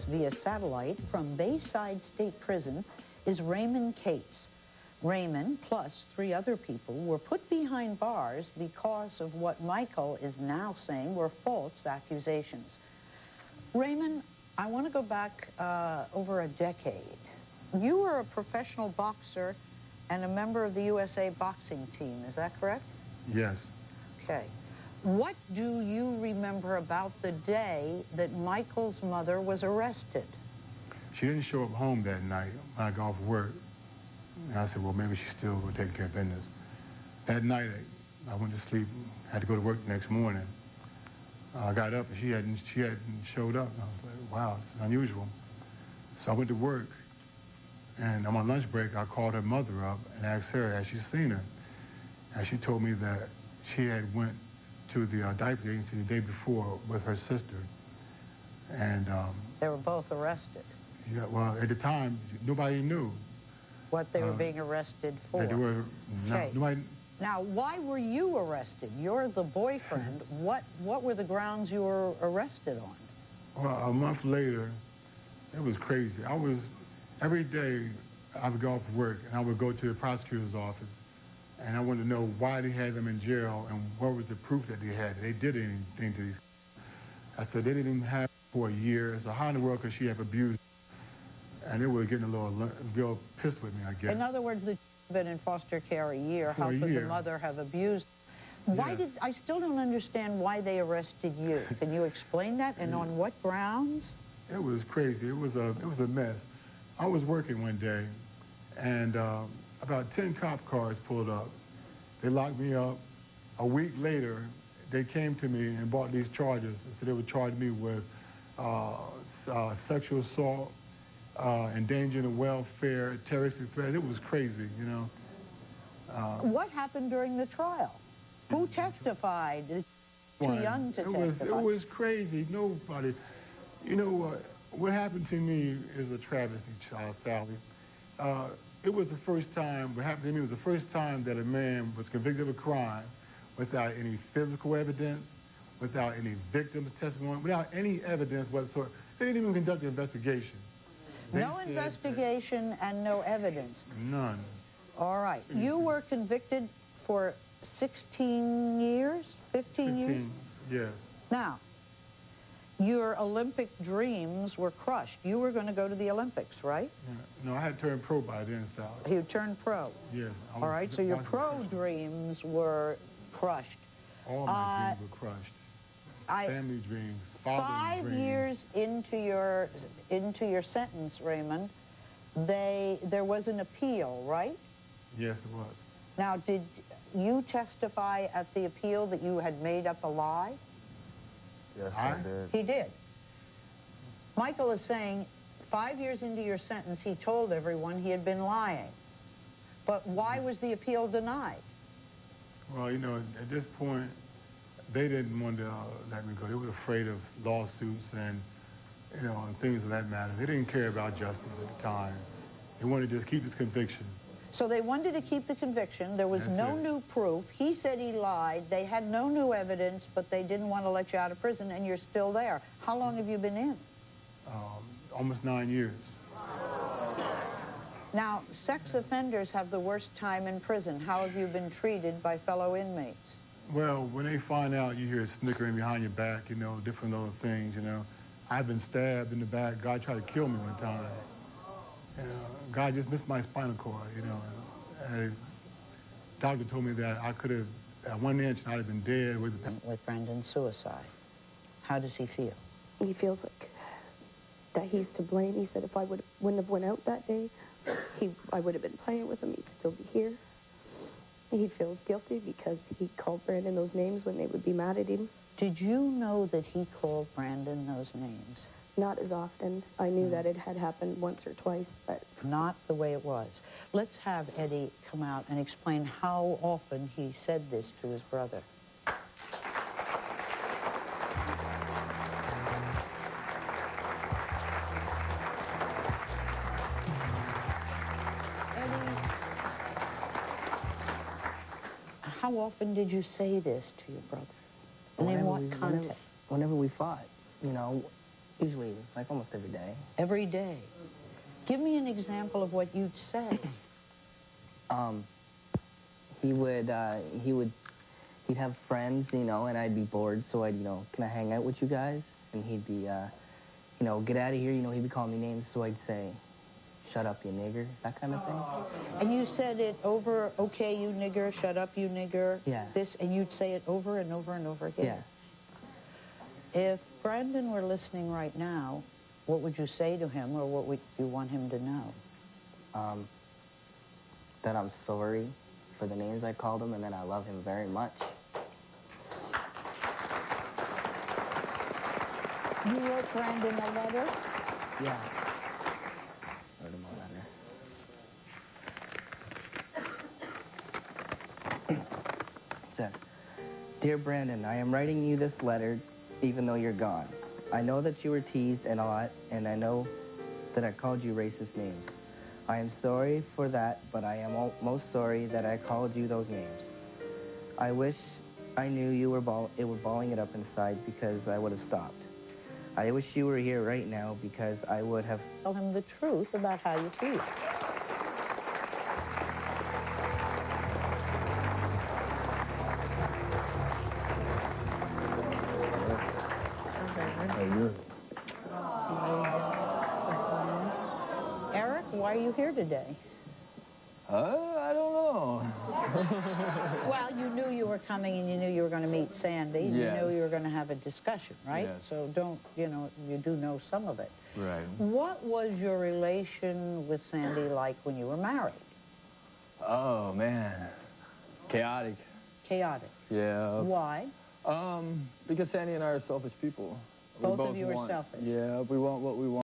via satellite from Bayside State Prison is Raymond Cates. Raymond, plus 3 other people, were put behind bars because of what Michael is now saying were false accusations. Raymond, I want to go back over a decade. You were a professional boxer and a member of the USA boxing team, is that correct? Yes. Okay. What do you remember about the day that Michael's mother was arrested? She didn't show up home that night when I got off work. And I said, well, maybe she still was taking care of business. That night, I went to sleep, had to go to work the next morning. I got up and she hadn't showed up. And I was like, wow, this is unusual. So I went to work, and on my lunch break, I called her mother up and asked her, had she seen her? And she told me that she had went to the diaper agency the day before with her sister. And they were both arrested. Yeah, well, at the time, nobody knew what they were being arrested for. They were, nobody. Now, why were you arrested? You're the boyfriend. What were the grounds you were arrested on? Well, a month later, it was crazy. Every day, I would go off work, and I would go to the prosecutor's office, and I wanted to know why they had them in jail and what was the proof that they had. They did anything to these. I said, they didn't even have for a year. So how in the world could she have abused? And they were getting a little pissed with me, I guess. In other words, they've been in foster care a year. How could the mother have abused? Why did, I still don't understand why they arrested you. Can you explain that, and on what grounds? It was crazy. It was a mess. I was working one day, and about 10 cop cars pulled up. They locked me up. A week later, they came to me and brought these charges. So they would charge me with sexual assault, endangering the welfare, terroristic threat. It was crazy, you know. What happened during the trial? Who testified? Too young to testify. It was crazy. Nobody. You know what happened to me is a travesty, Sally. It was the first time, what happened to me was the first time that a man was convicted of a crime without any physical evidence, without any victim testimony, without any evidence whatsoever. They didn't even conduct an investigation. No investigation and no evidence? None. All right. You were convicted for 16 years, 15 years? Yes. Now, your Olympic dreams were crushed. You were going to go to the Olympics, right? Yeah. No, I had turned pro by then, Sally. You turned pro? Yes. All right, so your pro dreams were crushed. All my dreams were crushed. Family dreams, father's dreams. 5 years into your sentence, Raymond, there was an appeal, right? Yes, it was. Now, did you testify at the appeal that you had made up a lie? Yes, I did. He did. Michael is saying 5 years into your sentence, he told everyone he had been lying. But why was the appeal denied? Well, you know, at this point, they didn't want to let me go. They were afraid of lawsuits and, you know, and things of that matter. They didn't care about justice at the time. They wanted to just keep his conviction. So they wanted to keep the conviction. There was no new proof. He said he lied. They had no new evidence, but they didn't want to let you out of prison, and you're still there. How long have you been in? Almost 9 years. Now, sex offenders have the worst time in prison. How have you been treated by fellow inmates? Well, when they find out, you hear snickering behind your back, you know, different little things, you know. I've been stabbed in the back. God tried to kill me one time. God just missed my spinal cord, you know. And the doctor told me that I could have, at 1 inch, I'd have been dead. With Brendan's suicide. How does he feel? He feels like that he's to blame. He said if I wouldn't have went out that day, I would have been playing with him. He'd still be here. He feels guilty because he called Brandon those names when they would be mad at him. Did you know that he called Brandon those names? Not as often. I knew that it had happened once or twice, but... Not the way it was. Let's have Eddie come out and explain how often he said this to his brother. Eddie, how often did you say this to your brother? And in what context? Whenever we fought, you know, Usually, like almost every day. Every day. Give me an example of what you'd say. He'd have friends, you know, and I'd be bored, so I'd, you know, can I hang out with you guys? And he'd be, you know, get out of here, you know, he'd be calling me names, so I'd say, shut up, you nigger, that kind of thing. And you said it over, okay, you nigger, shut up, you nigger. Yeah. This, and you'd say it over and over and over again. Yeah. If Brandon were listening right now, what would you say to him, or what would you want him to know? That I'm sorry for the names I called him, and that I love him very much. You wrote Brandon a letter? Yeah. Wrote him a letter. It says, Dear Brandon, I am writing you this letter even though you're gone. I know that you were teased and a lot, and I know that I called you racist names. I am sorry for that, but I am most sorry that I called you those names. I wish I knew you were balling it up inside, because I would have stopped. I wish you were here right now, because I would have... Tell him the truth about how you feel. Eric, why are you here today? I don't know. Well, you knew you were coming, and you knew you were going to meet Sandy. And Yes. You knew you were going to have a discussion, right? Yes. So don't, you know, you do know some of it. Right. What was your relation with Sandy like when you were married? Oh, man. Chaotic. Chaotic. Yeah. Why? Because Sandy and I are selfish people. Both of you are selfish. Yeah, we want what we want.